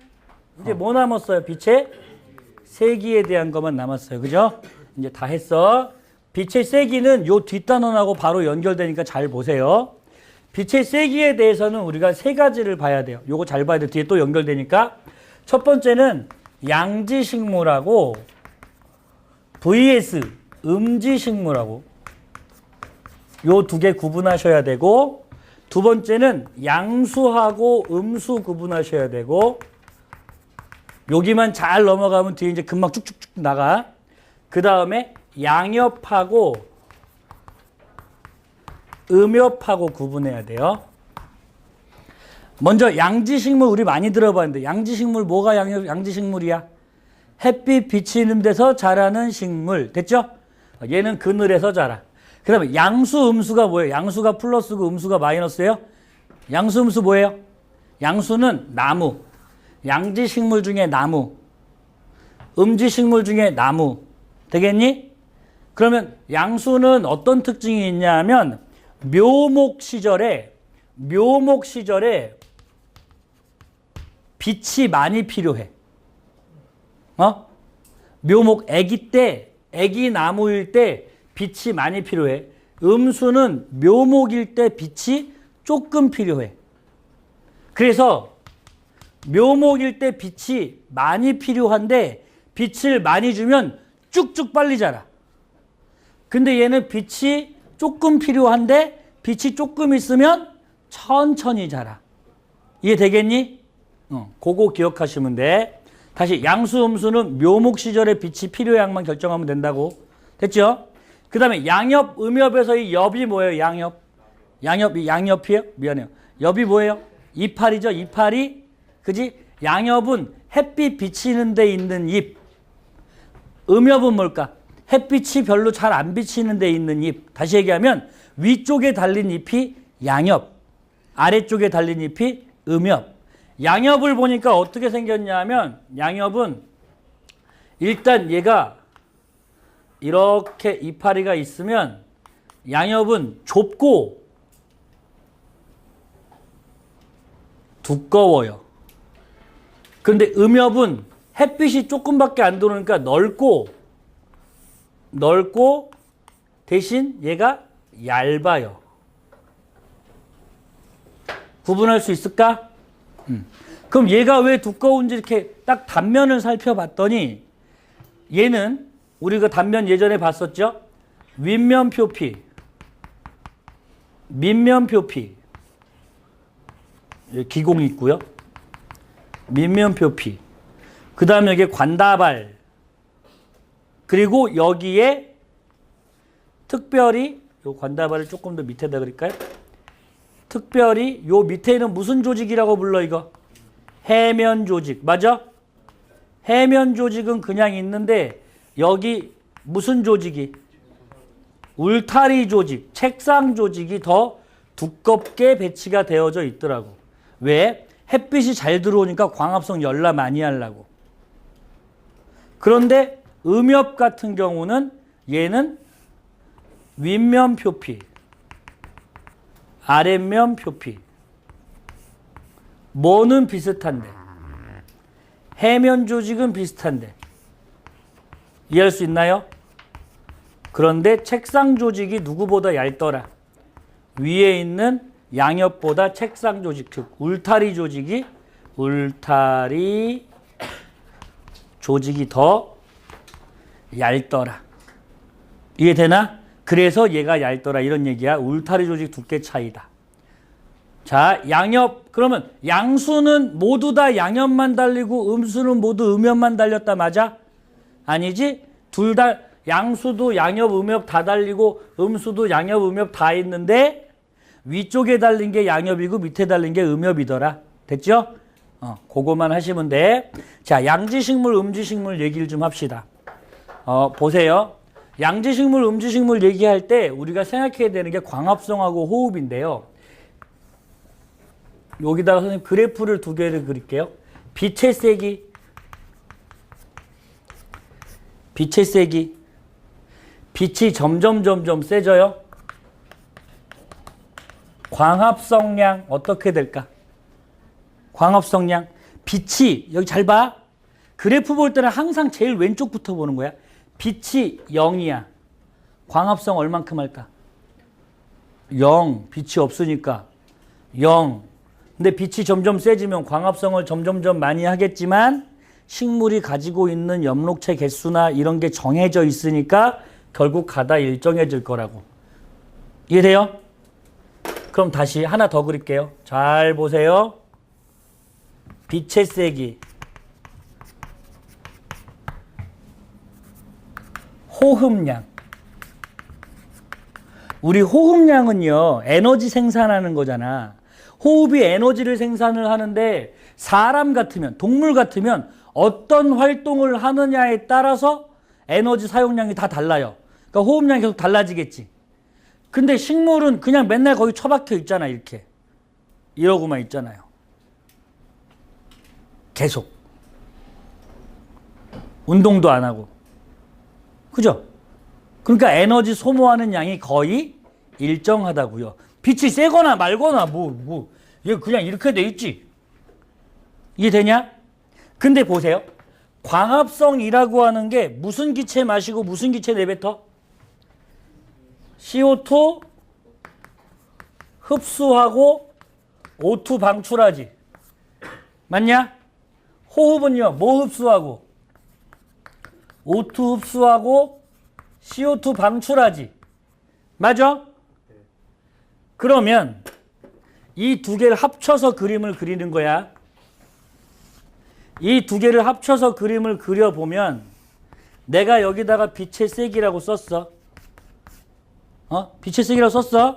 Speaker 1: 이제 뭐 남았어요? 빛의 세기에 대한 것만 남았어요. 그죠? 이제 다 했어. 빛의 세기는 요 뒷단원하고 바로 연결되니까 잘 보세요. 빛의 세기에 대해서는 우리가 세 가지를 봐야 돼요. 요거 잘 봐야 돼요. 뒤에 또 연결되니까. 첫 번째는 양지식물하고 vs 음지식물하고 요 두 개 구분하셔야 되고, 두 번째는 양수하고 음수 구분하셔야 되고, 여기만 잘 넘어가면 뒤에 이제 금방 쭉쭉쭉 나가. 그 다음에 양엽하고 음엽하고 구분해야 돼요. 먼저 양지식물 우리 많이 들어봤는데 양지식물 뭐가 양지식물이야? 햇빛 비치는 데서 자라는 식물. 됐죠? 얘는 그늘에서 자라. 그 다음에 양수 음수가 뭐예요? 양수가 플러스고 음수가 마이너스예요? 양수 음수 뭐예요? 양수는 나무. 양지식물 중에 나무. 음지식물 중에 나무. 되겠니? 그러면 양수는 어떤 특징이 있냐 하면 묘목 시절에 빛이 많이 필요해. 묘목 애기 나무일 때 빛이 많이 필요해. 음수는 묘목일 때 빛이 조금 필요해. 그래서 묘목일 때 빛이 많이 필요한데 빛을 많이 주면 쭉쭉 빨리 자라. 근데 얘는 빛이 조금 필요한데 빛이 조금 있으면 천천히 자라. 이해되겠니? 그거 기억하시면 돼. 다시 양수 음수는 묘목 시절에 빛이 필요량만 결정하면 된다고. 됐죠? 그 다음에 양엽 음엽에서 이 엽이 뭐예요? 양엽이에요? 미안해요. 엽이 뭐예요? 이파리죠. 이파리. 그지? 양엽은 햇빛 비치는 데 있는 잎. 음엽은 뭘까? 햇빛이 별로 잘 안 비치는 데 있는 잎. 다시 얘기하면 위쪽에 달린 잎이 양엽, 아래쪽에 달린 잎이 음엽. 양엽을 보니까 어떻게 생겼냐 하면 양엽은 일단 얘가 이렇게 이파리가 있으면 양엽은 좁고 두꺼워요. 그런데 음엽은 햇빛이 조금밖에 안 들어오니까 넓고 대신 얘가 얇아요. 구분할 수 있을까? 그럼 얘가 왜 두꺼운지 이렇게 딱 단면을 살펴봤더니 얘는 우리가 단면 예전에 봤었죠? 윗면 표피, 밑면 표피, 기공이 있고요. 밑면 표피. 그 다음에 여기 관다발. 그리고 여기에 특별히 요 관다발을 조금 더 밑에다 그릴까요? 특별히 요 밑에는 무슨 조직이라고 불러 이거? 해면 조직. 맞아? 해면 조직은 그냥 있는데 여기 무슨 조직이? 울타리 조직, 책상 조직이 더 두껍게 배치가 되어져 있더라고. 왜? 햇빛이 잘 들어오니까 광합성 열나 많이 하려고. 그런데 음엽 같은 경우는 얘는 윗면 표피, 아랫면 표피. 뭐는 비슷한데? 해면 조직은 비슷한데. 이해할 수 있나요? 그런데 책상 조직이 누구보다 얇더라. 위에 있는 양옆보다 책상 조직, 즉 울타리 조직이 더 얇더라. 이해되나? 그래서 얘가 얇더라 이런 얘기야. 울타리 조직 두께 차이다. 자, 양옆. 그러면 양수는 모두 다 양옆만 달리고 음수는 모두 음옆만 달렸다. 맞아? 아니지? 둘 다 양수도 양옆 음옆 다 달리고 음수도 양옆 음옆 다 있는데 위쪽에 달린 게 양옆이고 밑에 달린 게 음옆이더라. 됐죠? 그거만 하시면 돼. 자, 양지식물, 음지식물 얘기를 좀 합시다. 보세요. 양지식물, 음지식물 얘기할 때 우리가 생각해야 되는 게 광합성하고 호흡인데요. 여기다가 선생님 그래프를 두 개를 그릴게요. 빛의 세기. 빛이 점점 세져요. 광합성량 어떻게 될까? 광합성량. 빛이 여기 잘 봐. 그래프 볼 때는 항상 제일 왼쪽부터 보는 거야. 빛이 0이야. 광합성 얼만큼 할까? 0. 빛이 없으니까 0. 근데 빛이 점점 세지면 광합성을 점점 많이 하겠지만 식물이 가지고 있는 엽록체 개수나 이런 게 정해져 있으니까 결국 가다 일정해질 거라고. 이해돼요? 그럼 다시 하나 더 그릴게요. 잘 보세요. 빛의 세기, 호흡량. 우리 호흡량은요, 에너지 생산하는 거잖아. 호흡이 에너지를 생산을 하는데 사람 같으면, 동물 같으면 어떤 활동을 하느냐에 따라서 에너지 사용량이 다 달라요. 그러니까 호흡량이 계속 달라지겠지. 근데 식물은 그냥 맨날 거기 처박혀 있잖아. 이렇게 이러고만 있잖아요. 계속 운동도 안 하고. 그죠? 그러니까 에너지 소모하는 양이 거의 일정하다고요. 빛이 세거나 말거나 얘 그냥 이렇게 돼 있지. 이해되냐? 근데 보세요. 광합성이라고 하는 게 무슨 기체 마시고 무슨 기체 내뱉어? CO2 흡수하고 O2 방출하지. 맞냐? 호흡은요, 뭐 흡수하고? O2 흡수하고 CO2 방출하지. 맞아? 그러면 이 두 개를 합쳐서 그림을 그리는 거야. 이 두 개를 합쳐서 그림을 그려보면 내가 여기다가 빛의 세기라고 썼어. 빛의 세기라고 썼어.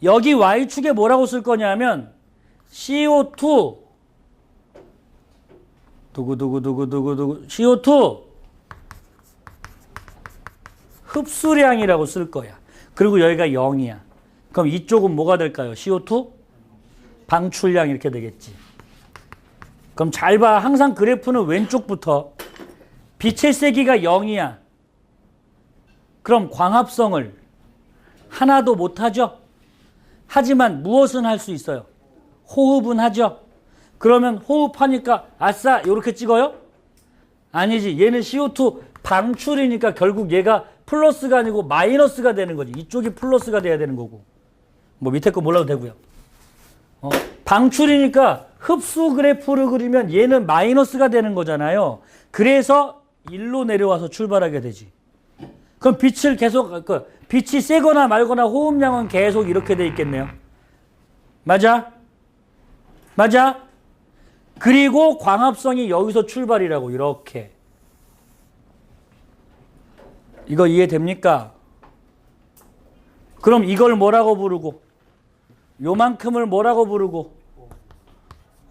Speaker 1: 여기 Y축에 뭐라고 쓸 거냐면 CO2 두구두구두구두구두구 CO2 흡수량이라고 쓸 거야. 그리고 여기가 0이야. 그럼 이쪽은 뭐가 될까요? CO2 방출량 이렇게 되겠지. 그럼 잘 봐. 항상 그래프는 왼쪽부터 빛의 세기가 0이야. 그럼 광합성을 하나도 못하죠. 하지만 무엇은 할 수 있어요? 호흡은 하죠. 그러면 호흡하니까 아싸 이렇게 찍어요? 아니지. 얘는 CO2 방출이니까 결국 얘가 플러스가 아니고 마이너스가 되는 거지. 이쪽이 플러스가 돼야 되는 거고. 뭐 밑에 거 몰라도 되고요. 방출이니까 흡수 그래프를 그리면 얘는 마이너스가 되는 거잖아요. 그래서 1로 내려와서 출발하게 되지. 그럼 빛을 계속, 빛이 세거나 말거나 호흡량은 계속 이렇게 돼 있겠네요. 맞아? 맞아? 그리고 광합성이 여기서 출발이라고, 이렇게. 이거 이해됩니까? 그럼 이걸 뭐라고 부르고, 요만큼을 뭐라고 부르고,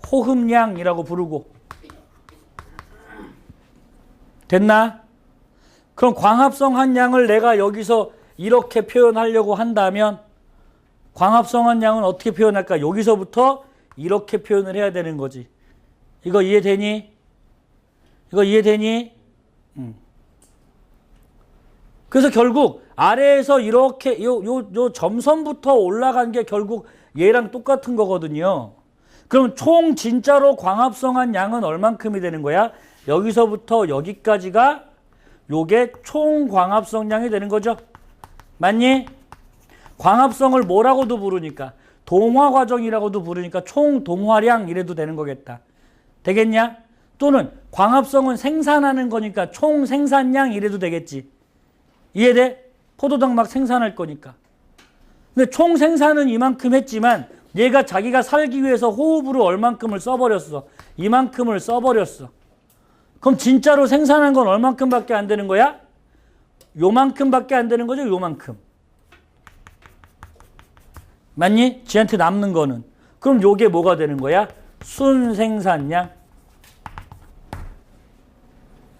Speaker 1: 호흡량이라고 부르고. 됐나? 그럼 광합성한 양을 내가 여기서 이렇게 표현하려고 한다면 광합성한 양은 어떻게 표현할까? 여기서부터 이렇게 표현을 해야 되는 거지. 이거 이해되니? 이거 이해되니? 그래서 결국 아래에서 이렇게 요 점선부터 올라간 게 결국 얘랑 똑같은 거거든요. 그럼 총 진짜로 광합성한 양은 얼만큼이 되는 거야? 여기서부터 여기까지가 요게 총 광합성량이 되는 거죠. 맞니? 광합성을 뭐라고도 부르니까, 동화 과정이라고도 부르니까 총 동화량 이래도 되는 거겠다. 되겠냐? 또는 광합성은 생산하는 거니까 총 생산량 이래도 되겠지. 이해돼? 포도당 막 생산할 거니까. 근데 총 생산은 이만큼 했지만 얘가 자기가 살기 위해서 호흡으로 얼만큼을 써버렸어. 이만큼을 써버렸어. 그럼 진짜로 생산한 건 얼만큼밖에 안 되는 거야? 요만큼밖에 안 되는 거죠. 요만큼. 맞니? 지한테 남는 거는. 그럼 요게 뭐가 되는 거야? 순생산량.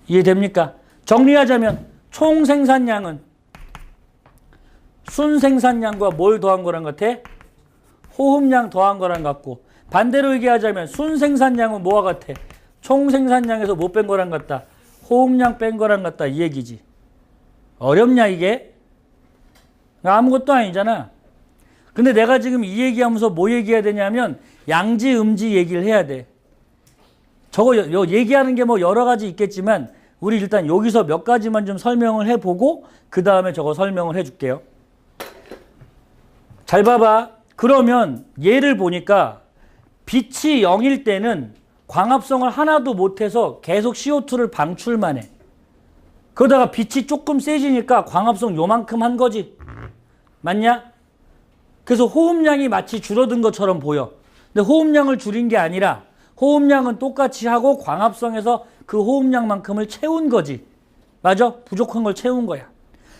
Speaker 1: 이해됩니까? 정리하자면 총 생산량은 순생산량과 뭘 더한 거랑 같아? 호흡량 더한 거랑 같고, 반대로 얘기하자면 순생산량은 뭐와 같아? 총 생산량에서 못 뺀 거랑 같다. 호흡량 뺀 거랑 같다. 이 얘기지. 어렵냐 이게? 아무것도 아니잖아. 근데 내가 지금 이 얘기하면서 뭐 얘기해야 되냐면 양지 음지 얘기를 해야 돼. 저거 얘기하는 게 뭐 여러 가지 있겠지만 우리 일단 여기서 몇 가지만 좀 설명을 해보고 그 다음에 저거 설명을 해줄게요. 잘 봐봐. 그러면 얘를 보니까 빛이 0일 때는 광합성을 하나도 못해서 계속 CO2를 방출만 해. 그러다가 빛이 조금 세지니까 광합성 요만큼 한 거지. 맞냐? 그래서 호흡량이 마치 줄어든 것처럼 보여. 근데 호흡량을 줄인 게 아니라 호흡량은 똑같이 하고 광합성에서 그 호흡량만큼을 채운 거지. 맞아? 부족한 걸 채운 거야.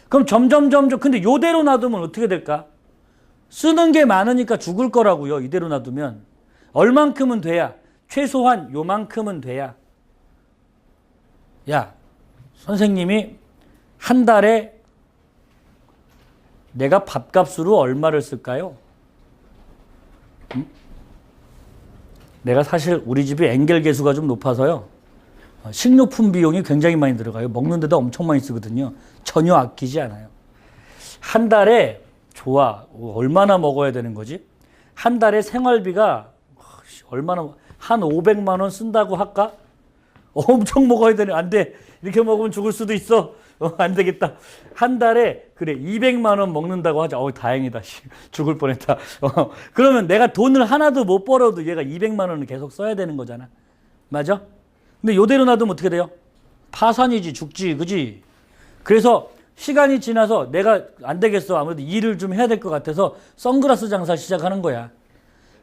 Speaker 1: 그럼 점점 근데 요대로 놔두면 어떻게 될까? 쓰는 게 많으니까 죽을 거라고요. 이대로 놔두면. 얼만큼은 돼야? 최소한 요만큼은 돼야. 야, 선생님이 한 달에 내가 밥값으로 얼마를 쓸까요? 응? 내가 사실 우리 집이 엔겔 계수가 좀 높아서요. 식료품 비용이 굉장히 많이 들어가요. 먹는 데도 엄청 많이 쓰거든요. 전혀 아끼지 않아요. 한 달에 좋아. 얼마나 먹어야 되는 거지? 한 달에 생활비가 얼마나 한 500만 원 쓴다고 할까? 엄청 먹어야 되네. 안 돼. 이렇게 먹으면 죽을 수도 있어. 안 되겠다. 한 달에 그래 200만 원 먹는다고 하자. 다행이다. 죽을 뻔했다. 그러면 내가 돈을 하나도 못 벌어도 얘가 200만 원을 계속 써야 되는 거잖아. 맞아? 근데 요대로 놔두면 어떻게 돼요? 파산이지, 죽지, 그지? 그래서 시간이 지나서 내가 안 되겠어. 아무래도 일을 좀 해야 될 것 같아서 선글라스 장사 시작하는 거야.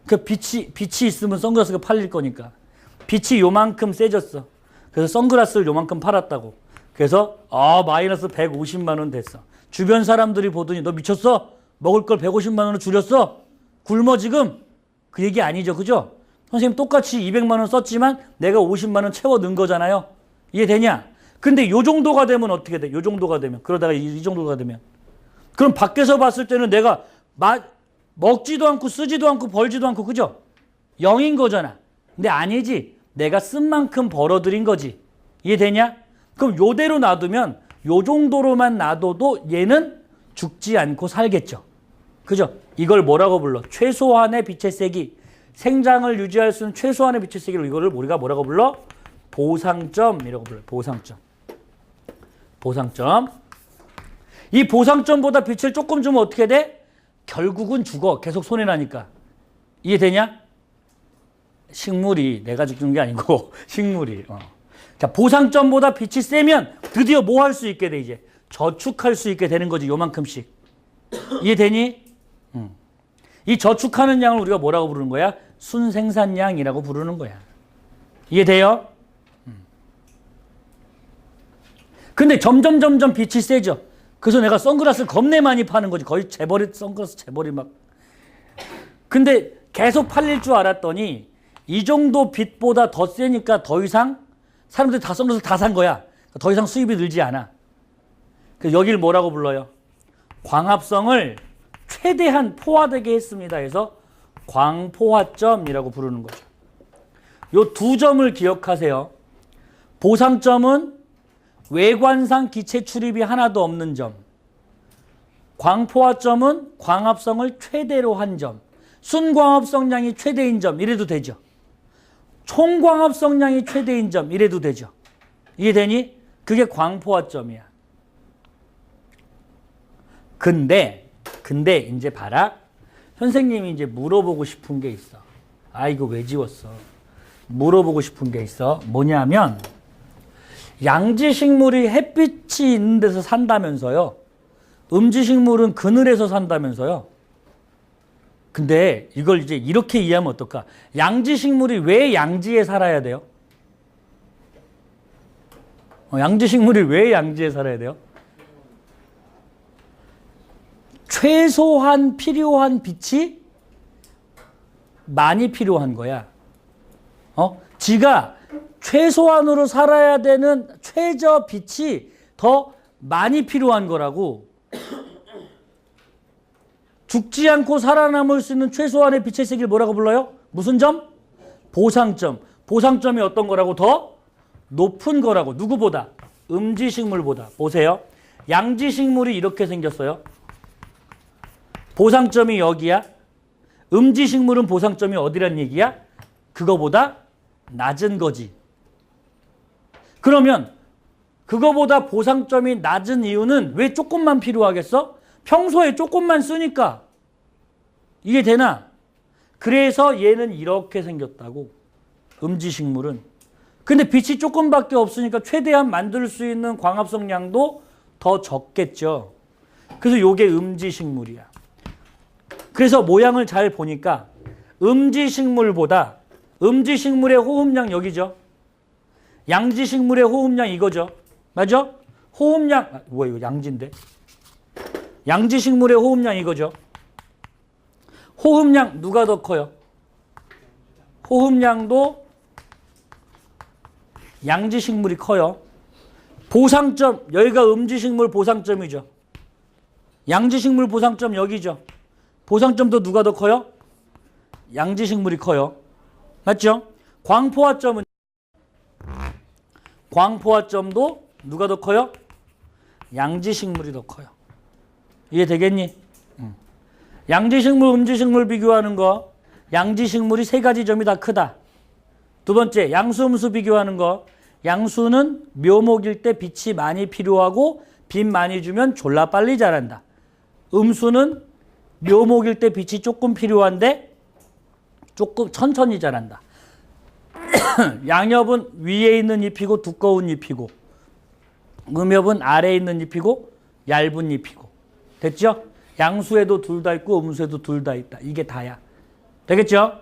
Speaker 1: 그 빛이 있으면 선글라스가 팔릴 거니까. 빛이 요만큼 세졌어. 그래서 선글라스를 요만큼 팔았다고. 그래서 마이너스 150만 원 됐어. 주변 사람들이 보더니 너 미쳤어? 먹을 걸 150만 원을 줄였어? 굶어 지금? 그 얘기 아니죠. 그죠? 선생님 똑같이 200만 원 썼지만 내가 50만 원 채워 넣은 거잖아요. 이해되냐? 근데 요 정도가 되면 어떻게 돼? 요 정도가 되면. 그러다가 이 정도가 되면. 그럼 밖에서 봤을 때는 내가 먹지도 않고 쓰지도 않고 벌지도 않고 그죠? 0인 거잖아. 근데 아니지. 내가 쓴 만큼 벌어들인 거지. 이해되냐? 그럼 요대로 놔두면 요 정도로만 놔둬도 얘는 죽지 않고 살겠죠. 그죠? 이걸 뭐라고 불러? 최소한의 빛의 세기. 생장을 유지할 수 있는 최소한의 빛의 세기를 이거를 우리가 뭐라고 불러? 보상점이라고 불러요. 보상점. 보상점. 이 보상점보다 빛을 조금 주면 어떻게 돼? 결국은 죽어. 계속 손해나니까. 이해되냐? 식물이 내가 죽는 게 아니고 식물이. 자, 보상점보다 빛이 세면 드디어 뭐 할 수 있게 돼 이제 저축할 수 있게 되는 거지 요만큼씩. 이해되니? 이 저축하는 양을 우리가 뭐라고 부르는 거야? 순생산량이라고 부르는 거야. 이해돼요? 근데 점점 빛이 세져. 그래서 내가 선글라스를 겁내 많이 파는 거지. 거의 재벌이 선글라스 재벌이 막. 근데 계속 팔릴 줄 알았더니 이 정도 빛보다 더 세니까 더 이상 사람들이 다 선글라스 다 산 거야. 더 이상 수입이 늘지 않아. 그래서 여기를 뭐라고 불러요? 광합성을 최대한 포화되게 했습니다. 해서 광포화점이라고 부르는 거죠. 요 두 점을 기억하세요. 보상점은 외관상 기체 출입이 하나도 없는 점. 광포화점은 광합성을 최대로 한 점. 순광합성량이 최대인 점 이래도 되죠. 총광합성량이 최대인 점 이래도 되죠. 이해되니? 그게 광포화점이야. 근데 이제 봐라. 선생님이 이제 물어보고 싶은 게 있어. 아, 이거 왜 지웠어? 물어보고 싶은 게 있어. 뭐냐면 양지식물이 햇빛이 있는 데서 산다면서요. 음지식물은 그늘에서 산다면서요. 근데 이걸 이제 이렇게 이해하면 어떨까? 양지식물이 왜 양지에 살아야 돼요? 양지식물이 왜 양지에 살아야 돼요? 최소한 필요한 빛이 많이 필요한 거야. 지가 최소한으로 살아야 되는 최저 빛이 더 많이 필요한 거라고. 죽지 않고 살아남을 수 있는 최소한의 빛의 세기를 뭐라고 불러요? 무슨 점? 보상점. 보상점이 어떤 거라고? 더 높은 거라고. 누구보다? 음지식물보다. 보세요. 양지식물이 이렇게 생겼어요. 보상점이 여기야. 음지식물은 보상점이 어디란 얘기야? 그거보다 낮은 거지. 그러면 그거보다 보상점이 낮은 이유는 왜 조금만 필요하겠어? 평소에 조금만 쓰니까. 이게 되나? 그래서 얘는 이렇게 생겼다고. 음지식물은. 근데 빛이 조금밖에 없으니까 최대한 만들 수 있는 광합성량도 더 적겠죠. 그래서 요게 음지식물이야. 그래서 모양을 잘 보니까 음지식물보다 음지식물의 호흡량 여기죠. 양지식물의 호흡량 이거죠. 맞죠? 호흡량, 뭐야 이거 양지인데. 양지식물의 호흡량 이거죠. 호흡량 누가 더 커요? 호흡량도 양지식물이 커요. 보상점, 여기가 음지식물 보상점이죠. 양지식물 보상점 여기죠. 보상점도 누가 더 커요? 양지식물이 커요. 맞죠? 광포화점도 누가 더 커요? 양지식물이 더 커요. 이해되겠니? 양지식물, 음지식물 비교하는 거. 양지식물이 세 가지 점이 다 크다. 두 번째, 양수, 음수 비교하는 거. 양수는 묘목일 때 빛이 많이 필요하고 빛 많이 주면 졸라 빨리 자란다. 음수는 묘목일 때 빛이 조금 필요한데 조금 천천히 자란다. 양엽은 위에 있는 잎이고 두꺼운 잎이고 음엽은 아래에 있는 잎이고 얇은 잎이고. 됐죠? 양수에도 둘 다 있고 음수에도 둘 다 있다. 이게 다야. 되겠죠?